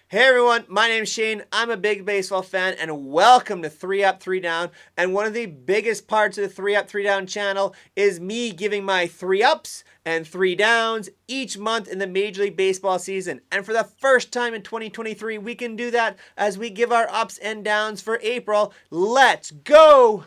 Hey everyone, my name's Shane. I'm a big baseball fan and welcome to 3 Up, 3 Down. And one of the biggest parts of the 3 Up, 3 Down channel is me giving my 3 ups and 3 downs each month in the Major League Baseball season. And for the first time in 2023, we can do that as we give our ups and downs for April. Let's go!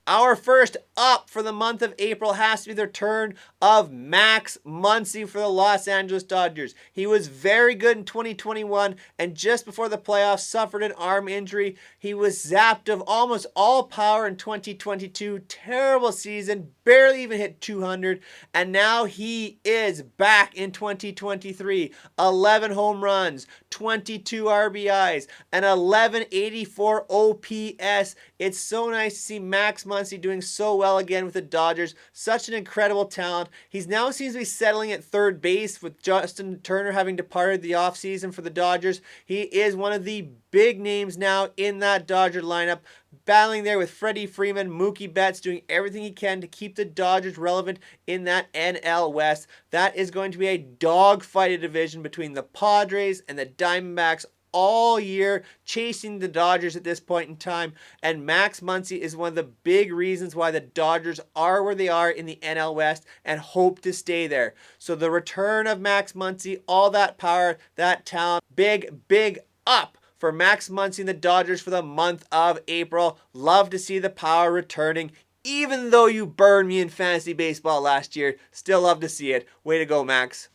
Our first up for the month of April has to be the return of Max Muncy for the Los Angeles Dodgers. He was very good in 2021, and just before the playoffs suffered an arm injury. He was zapped of almost all power in 2022. Terrible season, barely even hit 200, and now he is back in 2023. 11 home runs, 22 RBIs, an 1184 OPS. It's so nice to see Max Muncy doing so well again with the Dodgers. Such an incredible talent. He's now seems to be settling at third base with Justin Turner having departed the offseason for the Dodgers. He is one of the big names now in that Dodger lineup, battling there with Freddie Freeman, Mookie Betts, doing everything he can to keep the Dodgers relevant in that NL West. That is going to be a dogfighted division between the Padres and the Diamondbacks all year, chasing the Dodgers at this point in time. And Max Muncy is one of the big reasons why the Dodgers are where they are in the NL West and hope to stay there. So the return of Max Muncy, all that power, that talent, big up for Max Muncy and the Dodgers for the month of April. Love to see the power returning. Even though you burned me in fantasy baseball last year, still love to see it. Way to go, Max.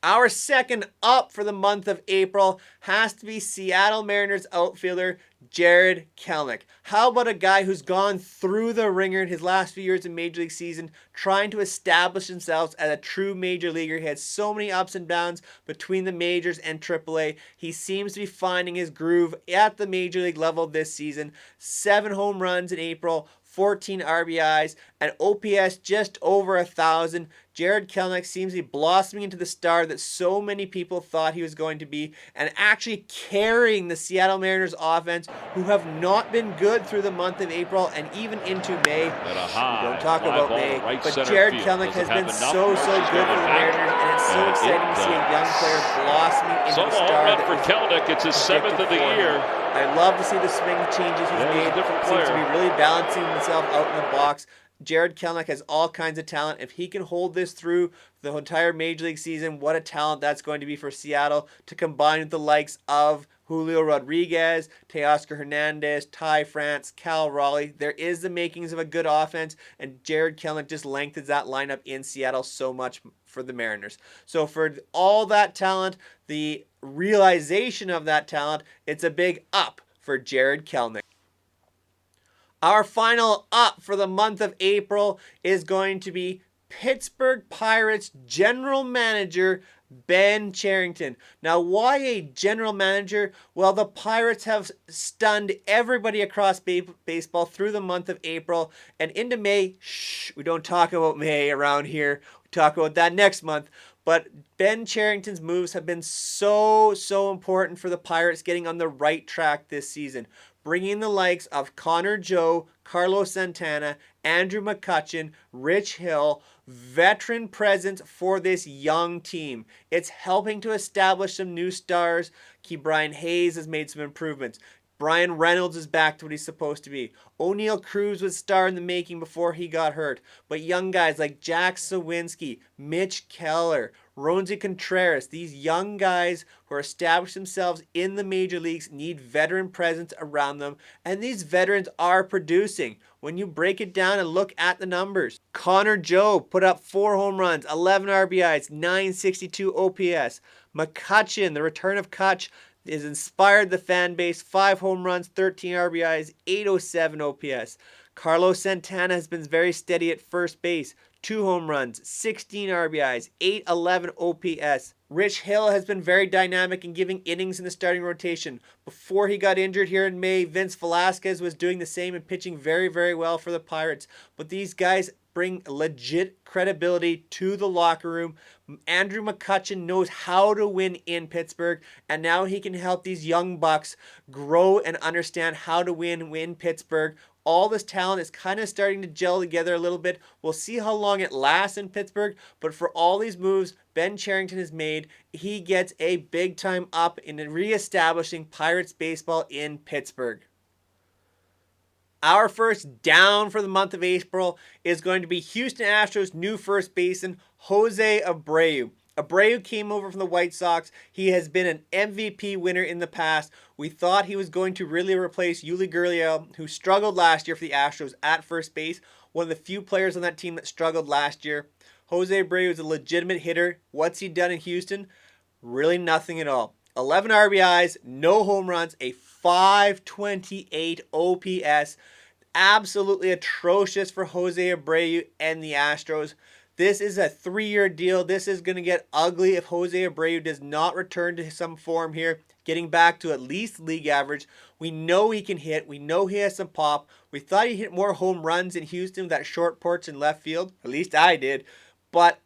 Our second up for the month of April has to be Seattle Mariners outfielder Jarred Kelnick. How about a guy who's gone through the ringer in his last few years in Major League season, trying to establish himself as a true major leaguer. He had so many ups and downs between the majors and AAA. He seems to be finding his groove at the major league level this season. 7 home runs in April, 14 RBIs, and OPS just over 1,000. Jarred Kelnick seems to be blossoming into the star that so many people thought he was going to be, and actually carrying the Seattle Mariners offense, who have not been good through the month of April and even into May. We don't talk about May, but Jarred Kelnick has been so good for the Mariners, and it's so exciting to see a young player blossoming into the star. Run for Kelnick. It's his 7th of the year. I love to see the swing changes he's made. Seems to be really balancing himself out in the box. Jarred Kelnick has all kinds of talent. If he can hold this through the entire Major League season, what a talent that's going to be for Seattle, to combine with the likes of Julio Rodriguez, Teoscar Hernandez, Ty France, Cal Raleigh. There is the makings of a good offense, and Jarred Kelnick just lengthens that lineup in Seattle so much for the Mariners. So for all that talent, the realization of that talent, it's a big up for Jarred Kelnick. Our final up for the month of April is going to be Pittsburgh Pirates general manager Ben Cherington. Now, why a general manager? Well, the Pirates have stunned everybody across baseball through the month of April and into May. We don't talk about May around here. We talk about that next month. But Ben Cherington's moves have been so important for the Pirates getting on the right track this season. Bringing the likes of Connor Joe, Carlos Santana, Andrew McCutchen, Rich Hill, veteran presence for this young team. It's helping to establish some new stars. Brian Hayes has made some improvements. Brian Reynolds is back to what he's supposed to be. O'Neal Cruz was star in the making before he got hurt. But young guys like Jack Sawinski, Mitch Keller, Ronzi Contreras, these young guys who are established themselves in the major leagues need veteran presence around them. And these veterans are producing. When you break it down and look at the numbers, Connor Joe put up 4 home runs, 11 RBIs, 962 OPS. McCutchen, the return of Kutch, has inspired the fan base. 5 home runs, 13 RBIs, 807 OPS. Carlos Santana has been very steady at first base. 2 home runs, 16 RBIs, 811 OPS. Rich Hill has been very dynamic in giving innings in the starting rotation. Before he got injured here in May, Vince Velasquez was doing the same and pitching very well for the Pirates. But these guys bring legit credibility to the locker room. Andrew McCutchen knows how to win in Pittsburgh, and now he can help these young bucks grow and understand how to win Pittsburgh. All this talent is kind of starting to gel together a little bit. We'll see how long it lasts in Pittsburgh, but for all these moves Ben Cherington has made, he gets a big time up in reestablishing Pirates baseball in Pittsburgh. Our first down for the month of April is going to be Houston Astros' new first baseman, Jose Abreu. Abreu came over from the White Sox. He has been an MVP winner in the past. We thought he was going to really replace Yuli Gurriel, who struggled last year for the Astros at first base. One of the few players on that team that struggled last year. Jose Abreu is a legitimate hitter. What's he done in Houston? Really nothing at all. 11 RBIs, no home runs, a 528 OPS. Absolutely atrocious for Jose Abreu and the Astros. This is a 3-year deal. This is going to get ugly if Jose Abreu does not return to some form here, getting back to at least league average. We know he can hit. We know he has some pop. We thought he hit more home runs in Houston with that short porch in left field. At least I did. But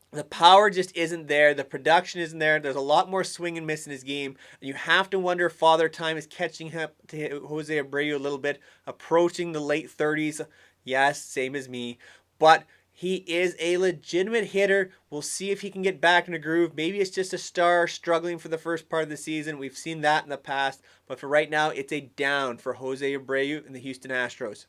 the power just isn't there. The production isn't there. There's a lot more swing and miss in his game. And you have to wonder if Father Time is catching up to Jose Abreu a little bit, approaching the late 30s. Yes, same as me. But he is a legitimate hitter. We'll see if he can get back in a groove. Maybe it's just a star struggling for the first part of the season. We've seen that in the past. But for right now, it's a down for Jose Abreu and the Houston Astros.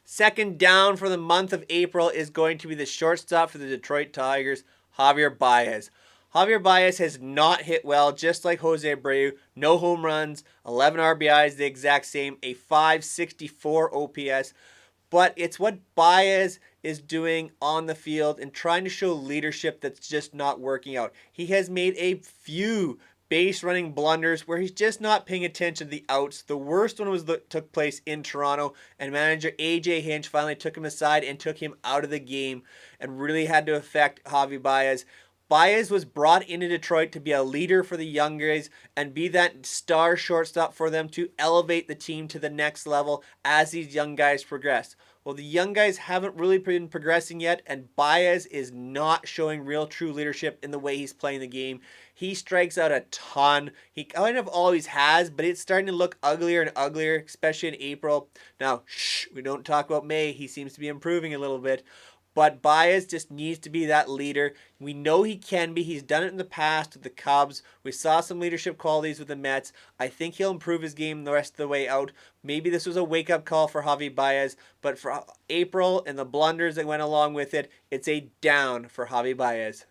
Second down for the month of April is going to be the shortstop for the Detroit Tigers, Javier Baez. Javier Baez has not hit well, just like Jose Abreu. No home runs, 11 RBIs, the exact same, a 564 OPS. But it's what Baez is doing on the field and trying to show leadership that's just not working out. He has made a few base running blunders where he's just not paying attention to the outs. The worst one took place in Toronto, and manager AJ Hinch finally took him aside and took him out of the game and really had to affect Javi Baez. Baez was brought into Detroit to be a leader for the young guys and be that star shortstop for them to elevate the team to the next level as these young guys progress. Well, the young guys haven't really been progressing yet, and Baez is not showing real true leadership in the way he's playing the game. He strikes out a ton. He kind of always has, but it's starting to look uglier and uglier, especially in April. Now, we don't talk about May. He seems to be improving a little bit. But Baez just needs to be that leader. We know he can be. He's done it in the past with the Cubs. We saw some leadership qualities with the Mets. I think he'll improve his game the rest of the way out. Maybe this was a wake-up call for Javi Baez, but for April and the blunders that went along with it, it's a down for Javi Baez.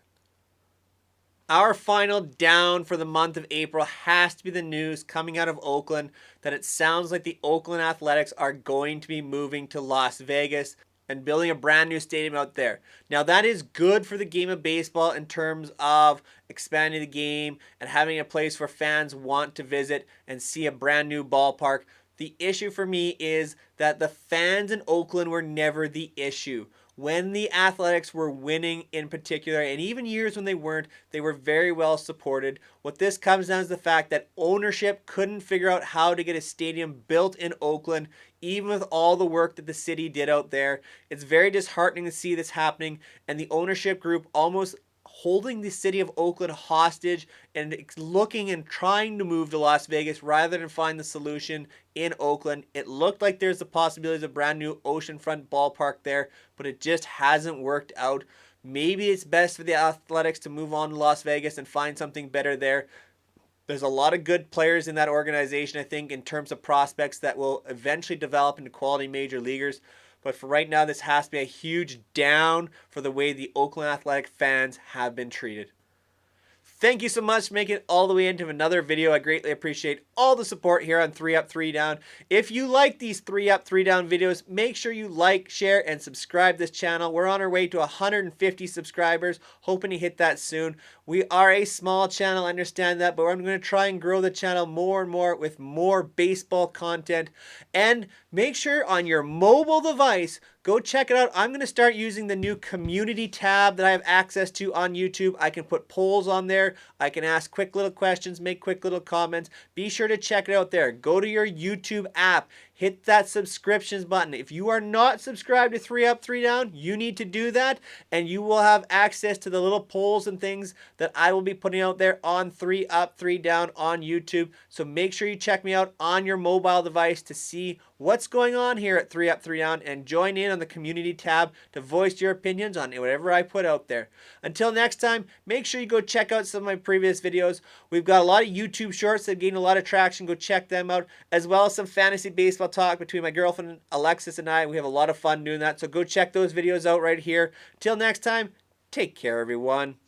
Our final down for the month of April has to be the news coming out of Oakland that it sounds like the Oakland Athletics are going to be moving to Las Vegas and building a brand new stadium out there. Now that is good for the game of baseball in terms of expanding the game and having a place where fans want to visit and see a brand new ballpark. The issue for me is that the fans in Oakland were never the issue. When the Athletics were winning in particular, and even years when they weren't, they were very well supported. What this comes down to is the fact that ownership couldn't figure out how to get a stadium built in Oakland, even with all the work that the city did out there. It's very disheartening to see this happening, and the ownership group almost holding the city of Oakland hostage and looking and trying to move to Las Vegas rather than find the solution in Oakland. It looked like there's the possibilities of a brand new oceanfront ballpark there, but it just hasn't worked out. Maybe it's best for the Athletics to move on to Las Vegas and find something better there. There's a lot of good players in that organization, I think, in terms of prospects that will eventually develop into quality major leaguers. But for right now, this has to be a huge down for the way the Oakland Athletic fans have been treated. Thank you so much for making it all the way into another video. I greatly appreciate all the support here on 3 Up, 3 Down. If you like these 3 Up, 3 Down videos, make sure you like, share, and subscribe this channel. We're on our way to 150 subscribers, hoping to hit that soon. We are a small channel, I understand that, but I'm going to try and grow the channel more and more with more baseball content. And make sure on your mobile device, go check it out. I'm going to start using the new community tab that I have access to on YouTube. I can put polls on there. I can ask quick little questions, make quick little comments. Be sure to check it out there. Go to your YouTube app. hit that subscriptions button. If you are not subscribed to 3 Up, 3 Down, you need to do that, and you will have access to the little polls and things that I will be putting out there on 3 Up, 3 Down on YouTube. So make sure you check me out on your mobile device to see what's going on here at 3 Up, 3 Down, and join in on the community tab to voice your opinions on whatever I put out there. Until next time, make sure you go check out some of my previous videos. We've got a lot of YouTube shorts that gain a lot of traction. Go check them out, as well as some fantasy baseball talk between my girlfriend Alexis and I. We have a lot of fun doing that, so go check those videos out right here. Till next time, take care, everyone.